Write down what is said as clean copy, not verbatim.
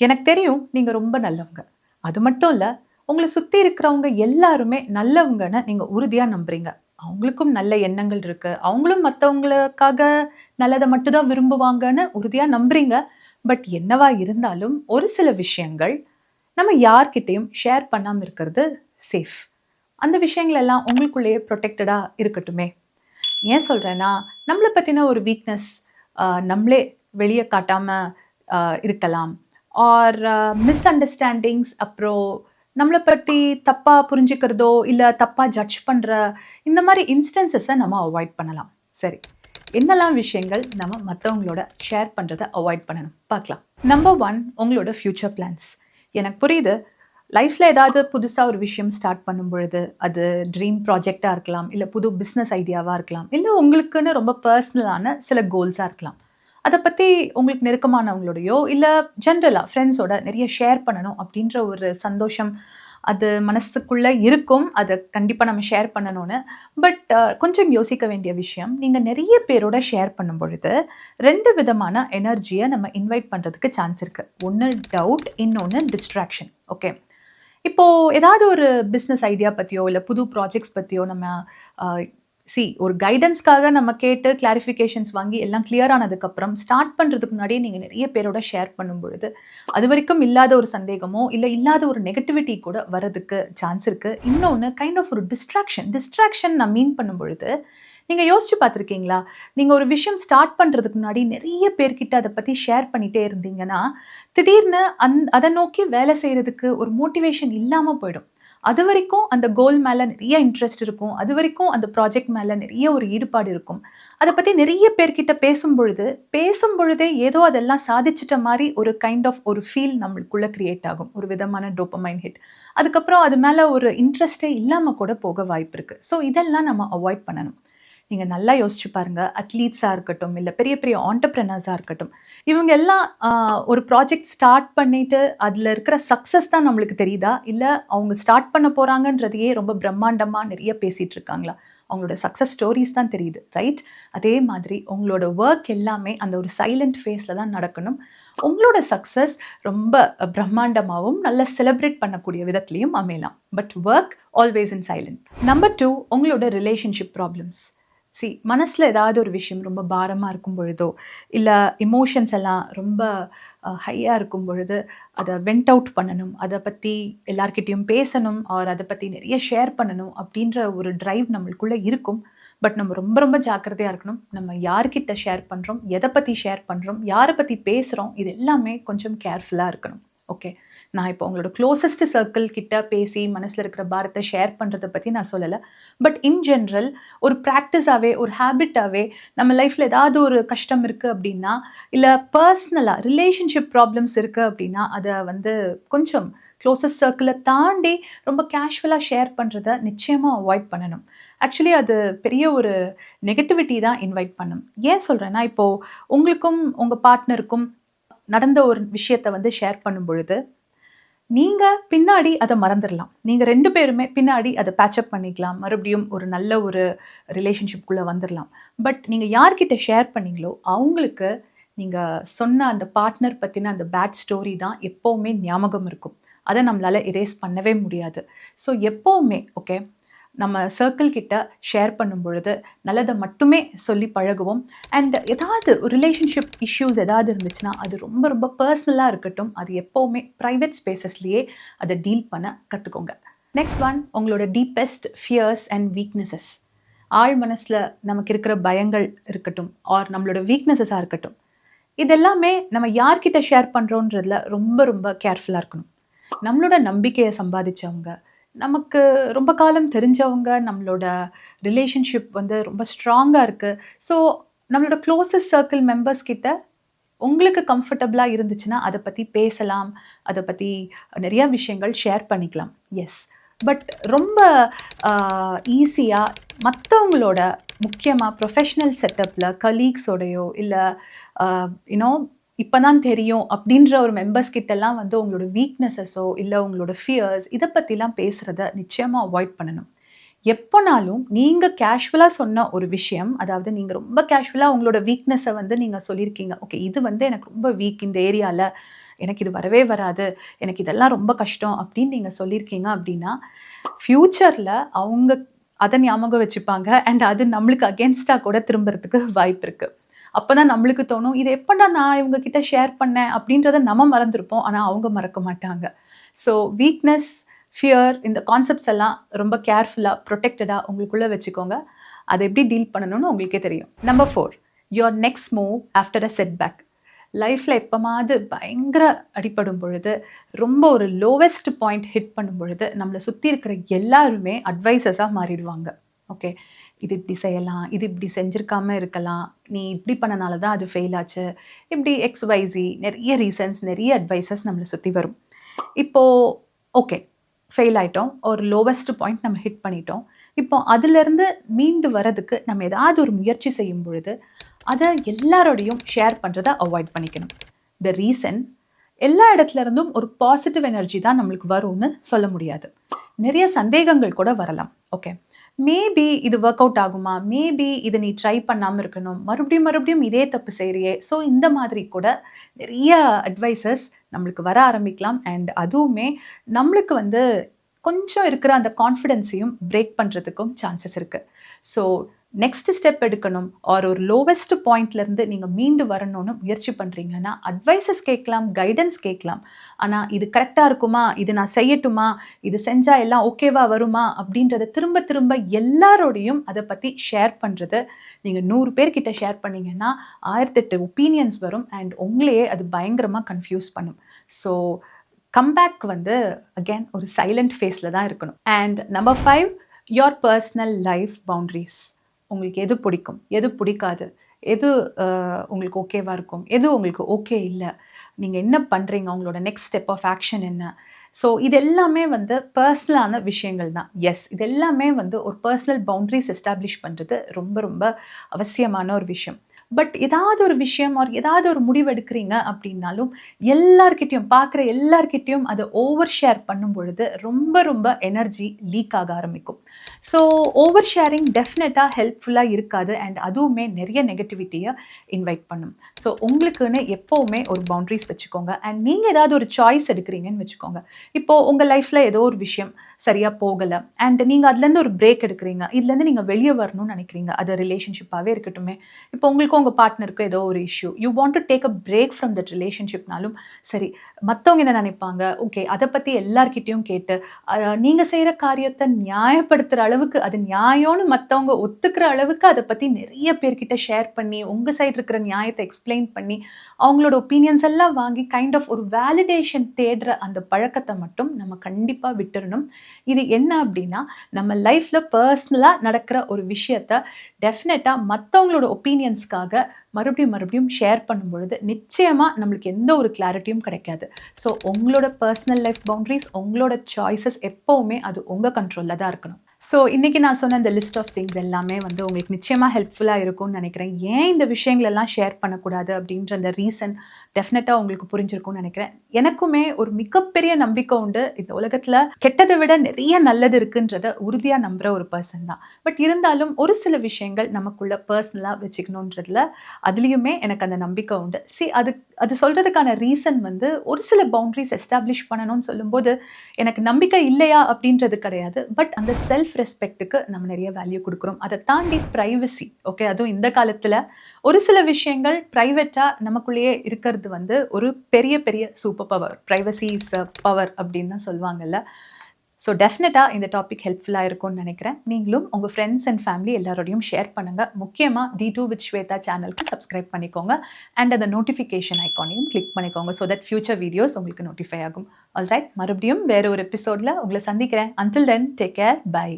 எனக்கு தெரியும் நீங்க ரொம்ப நல்லவங்க. அது மட்டும் இல்ல, உங்கள சுத்தி இருக்கிறவங்க எல்லாருமே நல்லவங்கன்னு நீங்க உறுதியா நம்புறீங்க. அவங்களுக்கும் நல்ல எண்ணங்கள் இருக்கு. அவங்களும் மத்தவங்களுக்காக நல்லத மட்டும் தான் விரும்புவாங்கன்னு உறுதியா நம்புறீங்க. பட் என்னவா இருந்தாலும் ஒரு சில விஷயங்கள் நம்ம யார்கிட்டயும் ஷேர் பண்ணாம இருக்கிறது சேஃப். அந்த விஷயங்கள் எல்லாம் உங்களுக்குள்ளேயே புரொடெக்டடா இருக்கட்டுமே. ஏன் சொல்றேன்னா, நம்மள பத்தின ஒரு வீக்னஸ் நம்மளே வெளிய காட்டாம அ இருக்கலாம். ஆர் மிஸ் அண்டர்ஸ்டாண்டிங்ஸ் அப்புறம் நம்மள பத்தி தப்பா புரிஞ்சுக்கிறதோ, இல்ல தப்பா ஜட்ஜ் பண்ற இந்த மாரி இன்ஸ்டன்ஸஸ நம்ம அவாய்ட் பண்ணலாம். சரி. என்னலாம் விஷயங்கள் நம்ம மத்தவங்களோட ஷேர் பண்றத அவாய்ட் பண்ணணும்? பார்க்கலாம். நம்பர் 1 உங்களோட ஃபியூச்சர் பிளான்ஸ். எனக்கு புரியுது. லைஃப்ல ஏதாவது புதுசா ஒரு விஷயம் ஸ்டார்ட் பண்ணும்பொழுது, அது ட்ரீம் ப்ராஜெக்ட்டா இருக்கலாம், இல்ல புது பிசினஸ் ஐடியாவா இருக்கலாம், இல்ல உங்களுக்குன்னு ரொம்ப பெர்சனலான சில கோல்ஸா இருக்கலாம். அத பத்தி உங்களுக்கு நெருக்கமானவங்களோடையோ, இல்ல ஜெனரலா ஃபிரெண்ட்ஸோட நெறைய ஷேர் பண்ணணும் அப்டின்ற ஒரு சந்தோஷம் அது மனசுக்குள்ள இருக்கும். அத கண்டிப்பா நம்ம ஷேர் பண்ணணும்னு. பட் கொஞ்சம் யோசிக்க வேண்டிய விஷயம், நீங்க நெறைய பேரோட ஷேர் பண்ணும்பொழுது, 2 விதமான எனர்ஜிய நம்ம இன்வைட் பண்றதுக்கு சான்ஸ் இருக்கு. ஒண்ணு டவுட், இன்னொன்னு டிஸ்ட்ராக்ஷன். ஓகே. இப்போ ஏதாவது ஒரு பிசினஸ் ஐடியா பத்தியோ, இல்ல புது ப்ராஜெக்ட்ஸ் பத்தியோ நம்ம அ ஒரு கைடன்ஸ்க்காக நம்ம கேட்டு கிளாரிஃபிகேஷன்ஸ் வாங்கி எல்லாம் கிளியர் ஆனதுக்கப்புறம், ஸ்டார்ட் பண்றதுக்கு முன்னாடியே நீங்க நெறைய பேரோட ஷேர் பண்ணும்பொழுது, அதுவரைக்கும் இல்லாத ஒரு சந்தேகமோ, இல்ல இல்லாத ஒரு நெகட்டிவிட்டி கூட வரதுக்கு சான்ஸ் இருக்கு. இன்னொன்னு கைண்ட் ஆஃப் ஒரு டிஸ்ட்ராக்ஷன். டிஸ்ட்ராக்ஷன் நான் மீன் பண்ணும்பொழுது, நீங்க யோசிச்சு பார்த்துருக்கீங்களா? நீங்க ஒரு விஷயம் ஸ்டார்ட் பண்றதுக்கு முன்னாடி நெறைய பேர்கிட்ட அத பத்தி ஷேர் பண்ணிட்டே இருந்தீங்கன்னா, திடீர்னு அத நோக்கி வேலை செய்றதுக்கு ஒரு மோட்டிவேஷன் இல்லாம போயிடும். அதுவரைக்கும் அந்த கோல் மேல நெறைய இன்ட்ரெஸ்ட் இருக்கும். அதுவரைக்கும் அந்த ப்ராஜெக்ட் மேல நெறைய ஒரு ஈடுபாடு இருக்கும். அத பத்தி நெறைய பேர்கிட்ட பேசும்பொழுதே ஏதோ அதெல்லாம் சாதிச்சுட்ட மாரி ஒரு கைண்ட் ஆஃப் ஒரு ஃபீல் நம்மளுக்குள்ள கிரியேட் ஆகும். ஒரு விதமான டோப்பமைன் ஹிட். அதுக்கப்புறம் அது மேல ஒரு இன்ட்ரெஸ்ட்டே இல்லாம கூட போக வாய்ப்பு இருக்கு. ஸோ இதெல்லாம் நம்ம அவாய்ட் பண்ணணும். நீங்க நல்லா யோசிச்சு பாருங்க. அத்லீட்ஸா இருக்கட்டும், இல்ல பெரிய பெரிய ஆன்டர்பிரினர்ஸா இருக்கட்டும். இவங்க எல்லாம் ஒரு ப்ராஜெக்ட் ஸ்டார்ட் பண்ணிட்டு, அதுல இருக்கிற சக்சஸ் தான் நம்மளுக்கு தெரியுதா? இல்ல அவங்க ஸ்டார்ட் பண்ண போறாங்கன்றதையே ரொம்ப பிரம்மாண்டமா நெறைய பேசிட்டு இருக்காங்களா? அவங்களோட சக்சஸ் ஸ்டோரீஸ் தான் தெரியுது. ரைட்? அதே மாதிரி உங்களோட வொர்க் எல்லாமே அந்த ஒரு சைலன்ட் ஃபேஸ்ல தான் நடக்கணும். உங்களோட சக்சஸ் ரொம்ப பிரம்மாண்டமாவும், நல்லா செலிப்ரேட் பண்ணக்கூடிய விதத்திலயும் அமையலாம். But work always in silent. Number 2 உங்களோட ரிலேஷன்ஷிப் ப்ராப்ளம்ஸ். மனசுல ஏதாவது ஒரு விஷயம் ரொம்ப பாரமா இருக்கும் பொழுதோ, இல்ல எமோஷன்ஸ் எல்லாம் ரொம்ப ஹையா இருக்கும் பொழுது, அத வென்ட் அவுட் பண்ணணும். அத பத்தி எல்லார்கிட்டயும் பேசணும். ஆர் அத பத்தி நெறைய ஷேர் பண்ணணும் அப்டின்ற ஒரு டிரைவ் நம்மளுக்குள்ள இருக்கும். பட் நம்ம ரொம்ப ரொம்ப ஜாக்கிரதையா இருக்கணும். நம்ம யார்கிட்ட ஷேர் பண்றோம்? எத பத்தி ஷேர் பண்றோம்? யார பத்தி பேசுறோம்? இது எல்லாமே கொஞ்சம் கேர்ஃபுல்லா இருக்கணும். ஓகே. நான் இப்போ உங்களோட குளோசஸ்ட் சர்க்கிள் கிட்ட பேசி மனசுல இருக்கிற பாரத்த ஷேர் பண்றத பத்தி நான் சொல்லல. பட் இன் ஜெனரல் ஒரு பிராக்டிஸாவே, ஒரு ஹேபிட்டாவே நம்ம லைஃப்ல ஏதாவது ஒரு கஷ்டம் இருக்கு அப்டின்னா, இல்ல பெர்சனலா ரிலேஷன்ஷிப் ப்ராப்ளம்ஸ் இருக்கு அப்டின்னா, அத வந்து கொஞ்சம் குளோசஸ்ட் சர்க்கிள தாண்டி ரொம்ப கேஷுவலா ஷேர் பண்றத நிச்சயமா அவாய்ட் பண்ணணும். ஆக்சுவலி அது பெரிய ஒரு நெகட்டிவிட்டி தான் இன்வைட் பண்ணும். ஏன் சொல்றேன்னா, இப்போ உங்களுக்கும் உங்க பார்ட்னருக்கும் நடந்த ஒரு விஷயத்த வந்து ஷேர் பண்ணும் பொழுது, நீங்க பின்னாடி அத மறந்துரலாம். நீங்க 2 பேருமே பின்னாடி அத பேட்ச் அப் பண்ணிக்கலாம். மறுபடியும் ஒரு நல்ல ஒரு ரிலேஷன்ஷிப்குள்ள வந்துரலாம். பட் நீங்க யார்கிட்ட ஷேர் பண்ணீங்களோ, அவங்களுக்கு நீங்க சொன்ன அந்த பார்ட்னர் பத்தின அந்த பேட் ஸ்டோரி தான் எப்பவுமே ஞாபகம் இருக்கும். அத நம்மளால எரேஸ் பண்ணவே முடியாது. ஸோ எப்பவுமே ஓகே, நம்ம சர்க்கிள் கிட்ட ஷேர் பண்ணும் பொழுது, நல்லத மட்டுமே சொல்லி பழகுவோம். அண்ட் ஏதாவது ஒரு ரிலேஷன்ஷிப் இஷ்யூஸ் ஏதாவது இருந்துச்சுன்னா, அது ரொம்ப ரொம்ப பெர்சனலா இருக்கட்டும். அது எப்பவுமே பிரைவேட் ஸ்பேசஸ்லயே அத டீல் பண்ண கத்துக்கோங்க. நெக்ஸ்ட் ஒன் உங்களோட டீப்பெஸ்ட் ஃபியர்ஸ் அண்ட் வீக்னஸஸ். ஆழ் மனசுல நமக்கு இருக்கிற பயங்கள் இருக்கட்டும், ஆர் நம்மளோட வீக்னஸஸா இருக்கட்டும். இது எல்லாமே நம்ம யார்கிட்ட ஷேர் பண்றோன்றதுல ரொம்ப ரொம்ப கேர்ஃபுல்லா இருக்கணும். நம்மளோட நம்பிக்கைய சம்பாதிச்சவங்க, நமக்கு ரொம்ப காலம் தெரிஞ்சவங்க, நம்மளோட ரிலேஷன்ஷிப் வந்து ரொம்ப ஸ்ட்ராங்கா இருக்கு. ஸோ, நம்மளோட குளோசஸ்ட் சர்க்கிள் மெம்பர்ஸ் கிட்ட உங்களுக்கு கம்ஃபர்டபுளா இருந்துச்சுன்னா, அத பத்தி பேசலாம். அத பத்தி நெறைய விஷயங்கள் ஷேர் பண்ணிக்கலாம். எஸ். பட் ரொம்ப அ ஈஸியா மத்தவங்களோட முக்கியமா ப்ரொஃபஷனல் செட்டப்ல கலீக்ஸோடயோ இல்ல அ யூ நோ இப்ப தான் தெரியும் அப்படின்ற ஒரு மெம்பர்ஸ் கிட்டலாம் வந்து உங்களோட வீக்னஸஸோ, இல்ல உங்களோட ஃபியர்ஸ் இத பத்திலாம் பேசுறத நிச்சயமா அவாய்ட் பண்ணணும். எப்பனாலும் நீங்க கேஷுவலா சொன்ன ஒரு விஷயம், அதாவது நீங்க ரொம்ப கேஷுவலா உங்களோட வீக்னஸ வந்து நீங்க சொல்லியிருக்கீங்க. ஓகே இது வந்து எனக்கு ரொம்ப வீக் இந்த ஏரியால. எனக்கு இது வரவே வராது, எனக்கு இதெல்லாம் ரொம்ப கஷ்டம் அப்படின்னு நீங்கள் சொல்லியிருக்கீங்க அப்படின்னா, ஃப்யூச்சரில் அவங்க அதை ஞாபகம் வச்சுப்பாங்க. அண்ட் அது நம்மளுக்கு அகேன்ஸ்டாக கூட திரும்புறதுக்கு வாய்ப்பு இருக்குது. அப்போ தான் நம்மளுக்கு தோணும், இது எப்படா நான் இவங்க கிட்ட ஷேர் பண்ணேன் அப்படின்றத நம்ம மறந்துருப்போம். ஆனால் அவங்க மறக்க மாட்டாங்க. ஸோ வீக்னஸ், ஃபியர் இந்த கான்செப்ட்ஸ் எல்லாம் ரொம்ப கேர்ஃபுல்லாக, ப்ரொடெக்டடாக உங்களுக்குள்ளே வச்சுக்கோங்க. அதை எப்படி டீல் பண்ணணும்னு உங்களுக்கே தெரியும். Number 4, your next move after a setback. லைஃப்பில் எப்போமாவது பயங்கர அடிபடும் பொழுது, ரொம்ப ஒரு லோவஸ்ட் பாயிண்ட் ஹிட் பண்ணும் பொழுது, நம்மளை சுற்றி இருக்கிற எல்லாருமே அட்வைசஸாக மாறிடுவாங்க. ஓகே, இது இப்படி செய்யலாம், இது இப்படி செஞ்சுருக்காம இருக்கலாம், நீ இப்படி பண்ணனால தான் அது ஃபெயில் ஆச்சு, இப்படி XYZ நிறைய ரீசன்ஸ், நிறைய அட்வைசஸ் நம்மளை சுற்றி வரும். இப்போது ஓகே, ஃபெயில் ஆகிட்டோம், ஒரு லோவஸ்ட் பாயிண்ட் நம்ம ஹிட் பண்ணிட்டோம். இப்போ அதிலிருந்து மீண்டு வரதுக்கு நம்ம ஏதாவது ஒரு முயற்சி செய்யும் பொழுது அதை எல்லாரோடையும் ஷேர் பண்ணுறதை அவாய்ட் பண்ணிக்கணும். த ரீசன், எல்லா இடத்துல இருந்தும் ஒரு பாசிட்டிவ் எனர்ஜி தான் நம்மளுக்கு வரும்னு சொல்ல முடியாது. நிறைய சந்தேகங்கள் கூட வரலாம். ஓகே, மேபி இது ஒர்க் அவுட் ஆகுமா, மேபி இதை நீ ட்ரை பண்ணாமல் இருக்கணும், மறுபடியும் மறுபடியும் இதே தப்பு செய்கிறியே. ஸோ இந்த மாதிரி கூட நிறைய அட்வைசஸ் நம்மளுக்கு வர ஆரம்பிக்கலாம். அண்ட் அதுவுமே நம்மளுக்கு கொஞ்சம் இருக்கிற அந்த கான்ஃபிடென்ஸையும் பிரேக் பண்ணுறதுக்கும் சான்சஸ் இருக்குது. ஸோ நெக்ஸ்ட் ஸ்டெப் எடுக்கணும், ஒரு லோவஸ்ட் பாயிண்ட்லேருந்து நீங்கள் மீண்டு வரணும்னு முயற்சி பண்ணுறீங்கன்னா அட்வைசஸ் கேட்கலாம், கைடன்ஸ் கேட்கலாம். ஆனால் இது கரெக்டாக இருக்குமா, இது நான் செய்யட்டுமா, இது செஞ்சால் எல்லாம் ஓகேவா வருமா அப்படின்றத திரும்ப திரும்ப எல்லாரோடையும் அதை பற்றி ஷேர் பண்ணுறது. நீங்கள் 100 பேர்கிட்ட ஷேர் பண்ணிங்கன்னா 1008 ஒப்பீனியன்ஸ் வரும். அண்ட் உங்களையே அது பயங்கரமாக கன்ஃபியூஸ் பண்ணும். ஸோ கம்பேக் அகேன் ஒரு சைலண்ட் ஃபேஸில் தான் இருக்கணும். And number 5, your personal life boundaries. உங்களுக்கு எது பிடிக்கும், எது பிடிக்காது, எது உங்களுக்கு ஓகேவாக இருக்கும், எது உங்களுக்கு ஓகே இல்லை, நீங்கள் என்ன பண்ணுறீங்க, உங்களோட நெக்ஸ்ட் ஸ்டெப் ஆஃப் ஆக்ஷன் என்ன. ஸோ இது எல்லாமே பர்சனலான விஷயங்கள் தான். எஸ், இது எல்லாமே ஒரு பர்சனல் பவுண்ட்ரிஸ் எஸ்டாப்ளிஷ் பண்ணுறது ரொம்ப ரொம்ப அவசியமான ஒரு விஷயம். பட் ஏதாவது ஒரு விஷயம் ஏதாவது ஒரு முடிவு எடுக்கிறீங்க அப்படின்னாலும் எல்லார்கிட்டையும், பார்க்குற எல்லார்கிட்டையும் அதை ஓவர் ஷேர் பண்ணும் பொழுது ரொம்ப ரொம்ப எனர்ஜி லீக் ஆக ஆரம்பிக்கும். ஸோ ஓவர் ஷேரிங் டெஃபினட்டாக ஹெல்ப்ஃபுல்லாக இருக்காது. அண்ட் அதுவுமே நிறைய நெகட்டிவிட்டியை இன்வைட் பண்ணும். ஸோ உங்களுக்குன்னு எப்போவுமே ஒரு பவுண்ட்ரிஸ் வச்சுக்கோங்க. அண்ட் நீங்கள் ஏதாவது ஒரு சாய்ஸ் எடுக்கிறீங்கன்னு வச்சுக்கோங்க. இப்போது உங்கள் லைஃப்பில் ஏதோ ஒரு விஷயம் சரியாக போகலை அண்ட் நீங்கள் அதுலேருந்து ஒரு பிரேக் எடுக்கிறீங்க, இதுலேருந்து நீங்கள் வெளியே வரணும்னு நினைக்கிறீங்க, அது ரிலேஷன்ஷிப்பாகவே இருக்கட்டுமே. இப்போ உங்களுக்கு உங்கள் பார்ட்னருக்கு ஏதோ ஒரு issue, you want to take a break from that ரிலேஷன்ஷிப்னாலும் சரி, மற்றவங்க என்ன நினைப்பாங்க, ஓகே, அதை பற்றி எல்லார்கிட்டையும் கேட்டு நீங்கள் செய்கிற காரியத்தை நியாயப்படுத்துகிற அளவுக்கு, அது நியாயம்னு மற்றவங்க ஒத்துக்கிற அளவுக்கு அதை பற்றி நிறைய பேர்கிட்ட ஷேர் பண்ணி உங்கள் சைடு இருக்கிற நியாயத்தை எக்ஸ்பிளைன் பண்ணி அவங்களோட ஒப்பீனியன்ஸ் எல்லாம் வாங்கி கைண்ட் ஆஃப் ஒரு வேலிடேஷன் தேடுற அந்த பழக்கத்தை மட்டும் நம்ம கண்டிப்பாக விட்டுறணும். இது என்ன அப்படின்னா, நம்ம லைஃப்பில் பர்சனலாக நடக்கிற ஒரு விஷயத்தை டெஃபினட்டாக மற்றவங்களோட ஒப்பீனியன்ஸ்க்காக மறுபடியும் மறுபடியும் ஷேர் பண்ணும் பொழுது நிச்சயமாக நம்மளுக்கு எந்த ஒரு கிளாரிட்டியும் கிடைக்காது. ஸோ உங்களோட பர்சனல் லைஃப் பவுண்ட்ரிஸ், உங்களோட சாய்ஸஸ் எப்போவுமே அது உங்கள் கண்ட்ரோலில் தான் இருக்கணும். ஸோ இன்றைக்கி நான் சொன்ன இந்த லிஸ்ட் ஆஃப் திங்ஸ் எல்லாமே உங்களுக்கு நிச்சயமாக ஹெல்ப்ஃபுல்லாக இருக்கும்னு நினைக்கிறேன். ஏன் இந்த விஷயங்களெல்லாம் ஷேர் பண்ணக்கூடாது அப்படின்ற அந்த ரீசன் டெஃபினட்டாக உங்களுக்கு புரிஞ்சிருக்கும்னு நினைக்கிறேன். எனக்குமே ஒரு மிகப்பெரிய நம்பிக்கை உண்டு, இந்த உலகத்தில் கெட்டதை விட நிறைய நல்லது இருக்குன்றதை உறுதியாக நம்புகிற ஒரு பர்சன் தான். பட் இருந்தாலும் ஒரு சில விஷயங்கள் நமக்குள்ள பர்சனலாக வச்சுக்கணுன்றதுல அதுலேயுமே எனக்கு அந்த நம்பிக்கை உண்டு. அது சொல்கிறதுக்கான ரீசன் ஒரு சில பவுண்ட்ரிஸ் எஸ்டாப்ளிஷ் பண்ணணும்னு சொல்லும்போது எனக்கு நம்பிக்கை இல்லையா அப்படின்றது கிடையாது. பட் அந்த செல்ஃப் ரெஸ்பெக்ட்டுக்கு நம்ம நிறைய வேல்யூ கொடுக்குறோம். அதை தாண்டி ப்ரைவசி, ஓகே, அதுவும் இந்த காலத்தில் ஒரு சில விஷயங்கள் ப்ரைவேட்டாக நமக்குள்ளேயே இருக்கிறது ஒரு பெரிய பெரிய super power. Privacy is a power அப்படின்னு தான் சொல்லுவாங்கல்ல. ஸோ டெஃபினட்டாக இந்த டாபிக் ஹெல்ப்ஃபுல்லாக இருக்கும்னு நினைக்கிறேன். நீங்களும் உங்கள் ஃப்ரெண்ட்ஸ் அண்ட் ஃபேமிலி எல்லாரோடையும் ஷேர் பண்ணுங்கள். முக்கியமாக D2 with Shweta சேனலுக்கு சப்ஸ்கிரைப் பண்ணிக்கோங்க. அண்ட் அந்த நோட்டிஃபிகேஷன் ஐக்கானையும் கிளிக் பண்ணிக்கோங்க. ஸோ தட் ஃபியூச்சர் வீடியோஸ் உங்களுக்கு நோட்டிஃபை ஆகும். ஆல்ரைட், மறுபடியும் வேறு ஒரு எபிசோடில் உங்களை சந்திக்கிறேன். Until then, take care, by.